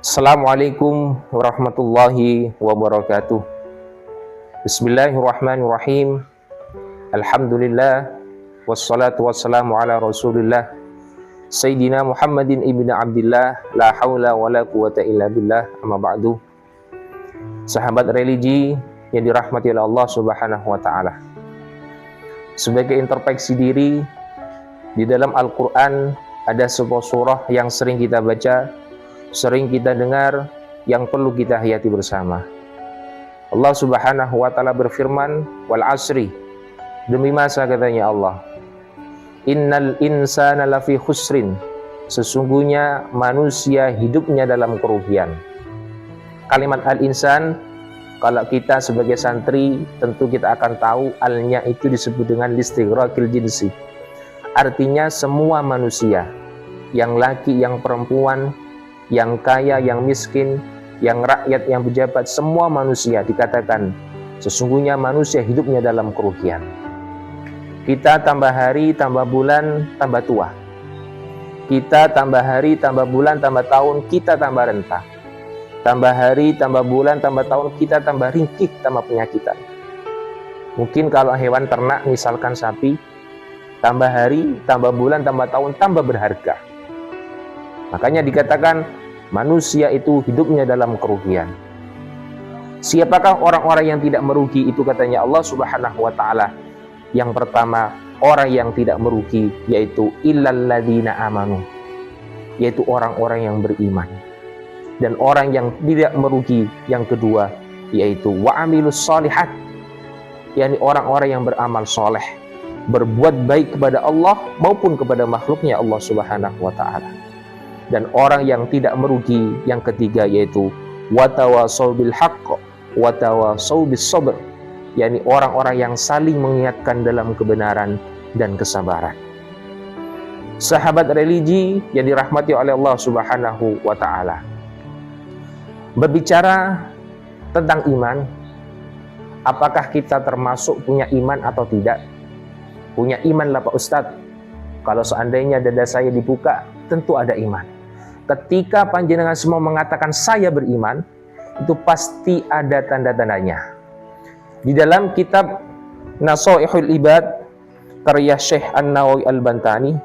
Assalamualaikum warahmatullahi wabarakatuh. Bismillahirrahmanirrahim. Alhamdulillah wassalatu wassalamu ala Rasulillah Sayyidina Muhammadin ibn Abdillah, la haula wala quwata illa billah, amma ba'du. Sahabat religi yang dirahmati oleh Allah Subhanahu wa taala. Sebagai introspeksi diri, di dalam Al-Qur'an ada sebuah surah yang sering kita baca, sering kita dengar, yang perlu kita hayati bersama. Allah Subhanahu wa taala berfirman, wal asri, demi masa katanya Allah, innal insana lafi khusrin, sesungguhnya manusia hidupnya dalam kerugian. Kalimat al-insan, kalau kita sebagai santri tentu kita akan tahu alnya itu disebut dengan listighraqil jinsi, artinya semua manusia, yang laki, yang perempuan, yang kaya, yang miskin, yang rakyat, yang pejabat, semua manusia dikatakan sesungguhnya manusia hidupnya dalam kerugian. Kita tambah hari, tambah bulan, tambah tua. Kita tambah hari, tambah bulan, tambah tahun, kita tambah renta. Tambah hari, tambah bulan, tambah tahun, kita tambah ringkih, tambah penyakitan. Mungkin kalau hewan ternak, misalkan sapi, tambah hari, tambah bulan, tambah tahun, tambah berharga. Makanya dikatakan manusia itu hidupnya dalam kerugian. Siapakah orang-orang yang tidak merugi itu katanya Allah Subhanahu wa taala? Yang pertama, orang yang tidak merugi yaitu illal ladzina amanu, yaitu orang-orang yang beriman. Dan orang yang tidak merugi yang kedua yaitu wa amilus sholihat, yakni orang-orang yang beramal soleh, berbuat baik kepada Allah maupun kepada makhluknya Allah Subhanahu wa taala. Dan orang yang tidak merugi yang ketiga yaitu watawasau bil haqq watawasau bis sabr, yakni orang-orang yang saling mengingatkan dalam kebenaran dan kesabaran. Sahabat religi yang dirahmati oleh Allah Subhanahu wa taala, berbicara tentang iman, apakah kita termasuk punya iman atau tidak? Punya iman lah Pak Ustadz. Kalau seandainya dada saya dibuka, tentu ada iman. Ketika panjenengan semua mengatakan saya beriman, itu pasti ada tanda-tandanya. Di dalam kitab Nasaihul Ibad karya Syekh An-Nawawi Al-Bantani,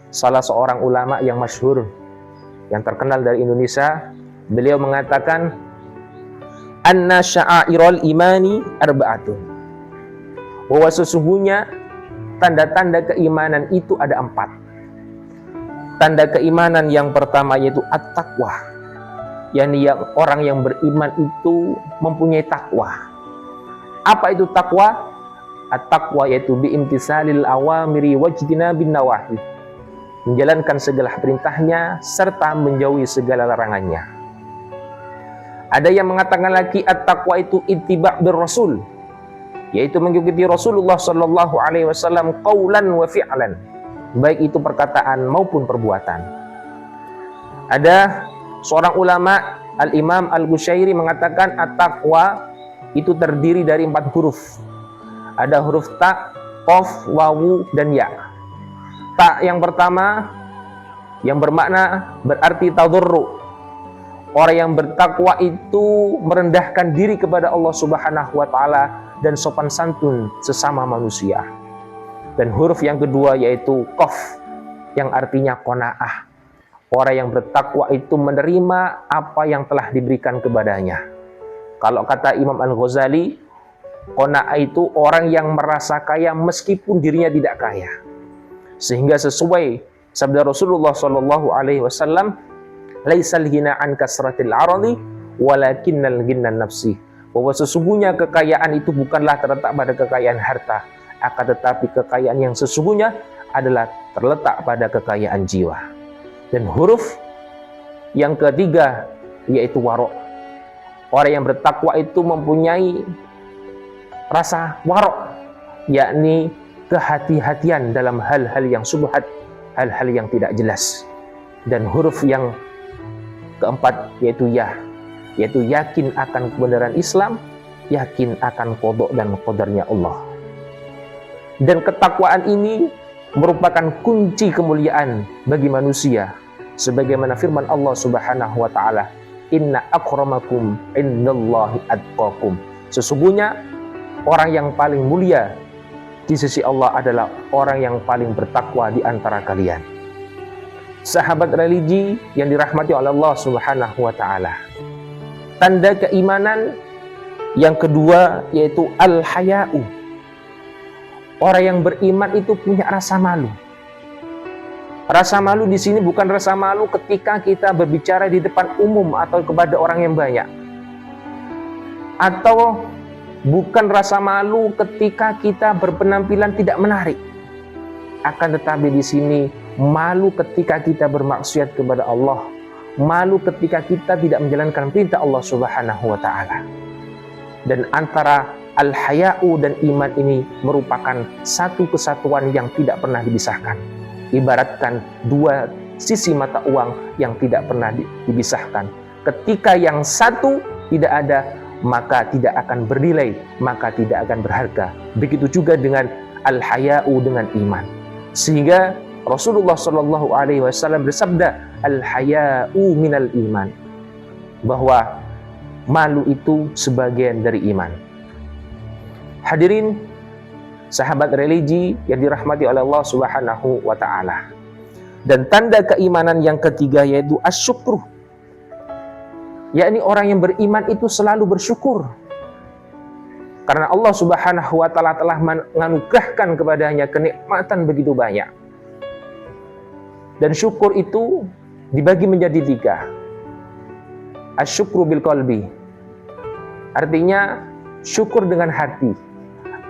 salah seorang ulama yang masyhur, yang terkenal dari Indonesia, beliau mengatakan anna sya'airul imani arba'atun, bahwa sesungguhnya tanda-tanda keimanan itu ada 4. Tanda keimanan yang pertama yaitu at-taqwa, yakni orang yang beriman itu mempunyai takwa. Apa itu takwa? At-taqwa yaitu biimtisalil awamiri wajtinabin nawahi, menjalankan segala perintahnya serta menjauhi segala larangannya. Ada yang mengatakan lagi at-taqwa itu ittiba' bir rasul, yaitu mengikuti Rasulullah sallallahu alaihi wasallam qaulan wa fi'lan, baik itu perkataan maupun perbuatan. Ada seorang ulama, Al-Imam Al-Qushairi, mengatakan at-taqwa itu terdiri dari 4 huruf. Ada huruf ta, qaf, wawu, dan ya. Ta yang pertama yang bermakna berarti tadurru. Orang yang bertakwa itu merendahkan diri kepada Allah Subhanahu wa taala dan sopan santun sesama manusia. Dan huruf yang kedua yaitu qaf, yang artinya qanaah. Orang yang bertakwa itu menerima apa yang telah diberikan kepadanya. Kalau kata Imam Al-Ghazali, qanaah itu orang yang merasa kaya meskipun dirinya tidak kaya. Sehingga sesuai sabda Rasulullah sallallahu alaihi wasallam, laisal ghina an kasratil aradi walakinnal ghina nafsi, bahwa sesungguhnya kekayaan itu bukanlah terletak pada kekayaan harta, akan tetapi kekayaan yang sesungguhnya adalah terletak pada kekayaan jiwa. Dan huruf yang ketiga yaitu warok. Orang yang bertakwa itu mempunyai rasa warok, yakni kehati-hatian dalam hal-hal yang subhat, hal-hal yang tidak jelas. Dan huruf yang keempat yaitu ya, yaitu yakin akan kebenaran Islam, yakin akan qada dan qadarnya Allah. Dan ketakwaan ini merupakan kunci kemuliaan bagi manusia, sebagaimana firman Allah Subhanahu wa taala, inna akramakum indallahi atqakum. Sesungguhnya orang yang paling mulia di sisi Allah adalah orang yang paling bertakwa di antara kalian. Sahabat religi yang dirahmati oleh Allah Subhanahu wa taala. Tanda keimanan yang kedua yaitu al-haya'u. Orang yang beriman itu punya rasa malu. Rasa malu di sini bukan rasa malu ketika kita berbicara di depan umum atau kepada orang yang banyak. Atau bukan rasa malu ketika kita berpenampilan tidak menarik. Akan tetapi di sini malu ketika kita bermaksiat kepada Allah. Malu ketika kita tidak menjalankan perintah Allah Subhanahu wa taala. Dan antara al-haya'u dan iman ini merupakan satu kesatuan yang tidak pernah dipisahkan. Ibaratkan dua sisi mata uang yang tidak pernah dipisahkan. Ketika yang satu tidak ada, maka tidak akan bernilai, maka tidak akan berharga. Begitu juga dengan al-haya'u dengan iman. Sehingga Rasulullah Shallallahu Alaihi Wasallam bersabda, al-haya'u minal iman, bahwa malu itu sebagian dari iman. Hadirin sahabat religi yang dirahmati oleh Allah Subhanahu wa taala. Dan tanda keimanan yang ketiga yaitu asyukru. Yakni orang yang beriman itu selalu bersyukur. Karena Allah Subhanahu wa taala telah menganugerahkan kepadanya kenikmatan begitu banyak. Dan syukur itu dibagi menjadi tiga. Asyukru bil qalbi. Artinya syukur dengan hati.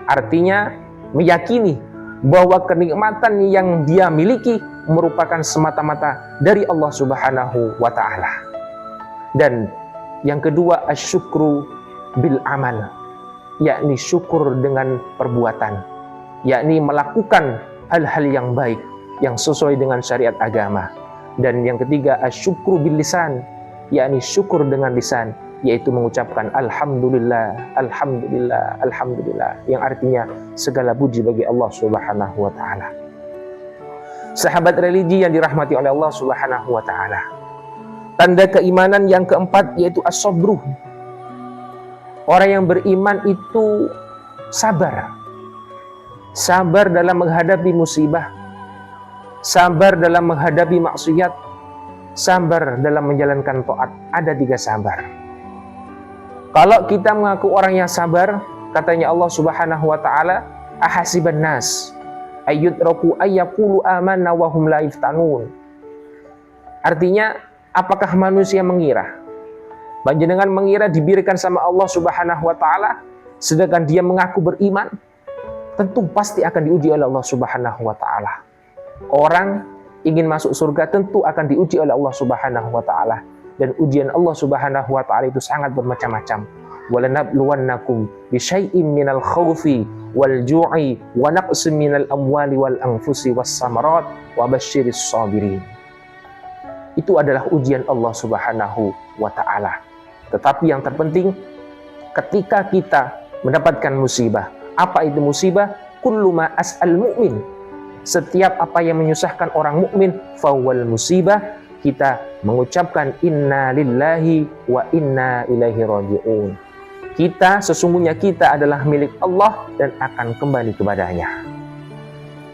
Artinya meyakini bahwa kenikmatan yang dia miliki merupakan semata-mata dari Allah Subhanahu wa taala. Dan yang kedua asyukru bil amal, yakni syukur dengan perbuatan, yakni melakukan hal-hal yang baik yang sesuai dengan syariat agama. Dan yang ketiga asyukru bil lisan, yakni syukur dengan lisan, yaitu mengucapkan alhamdulillah, alhamdulillah, alhamdulillah, yang artinya segala puji bagi Allah Subhanahu wa taala. Sahabat religi yang dirahmati oleh Allah Subhanahu wa taala. Tanda keimanan yang keempat yaitu as-sabru. Orang yang beriman itu sabar. Sabar dalam menghadapi musibah, sabar dalam menghadapi maksiat, sabar dalam menjalankan taat. Ada tiga sabar. Kalau kita mengaku orang yang sabar, katanya Allah Subhanahu wa taala, ahasiban nas ayyutraku ayyaqulu amanna wa hum la yuftanun. Artinya, apakah manusia mengira panjenengan mengira diberikan sama Allah Subhanahu wa taala sedangkan dia mengaku beriman? Tentu pasti akan diuji oleh Allah Subhanahu wa taala. Orang ingin masuk surga tentu akan diuji oleh Allah Subhanahu wa taala. Dan ujian Allah Subhanahu wa taala itu sangat bermacam-macam. Walanabluwannakum bisyai'im minal khawfi wal ju'i wa naqsim minal amwali wal anfusi was samarat wa basyiris sabirin. Itu adalah ujian Allah Subhanahu wa taala. Tetapi yang terpenting ketika kita mendapatkan musibah. Apa itu musibah? Kullu ma as'al mu'min. Setiap apa yang menyusahkan orang mukmin fawal musibah, kita mengucapkan inna lillahi wa inna ilaihi raji'un. Sesungguhnya kita adalah milik Allah dan akan kembali kepadanya.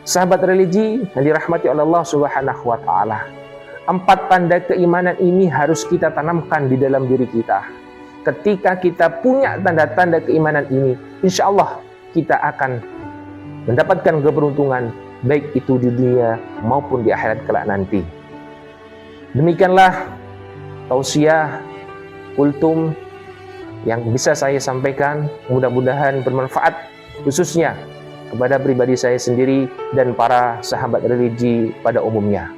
Sahabat religi yang dirahmati oleh Allah Subhanahu wa taala. 4 tanda keimanan ini harus kita tanamkan di dalam diri kita. Ketika kita punya tanda-tanda keimanan ini, insya Allah kita akan mendapatkan keberuntungan baik itu di dunia maupun di akhirat kelak nanti. Demikianlah tausiah kultum yang bisa saya sampaikan, mudah-mudahan bermanfaat khususnya kepada pribadi saya sendiri dan para sahabat religi pada umumnya.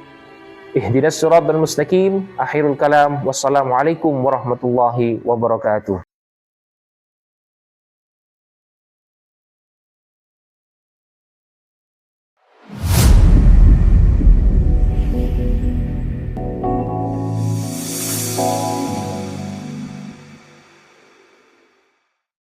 Ihdinas siratal mustaqim. Akhirul kalam. Wassalamualaikum warahmatullahi wabarakatuh.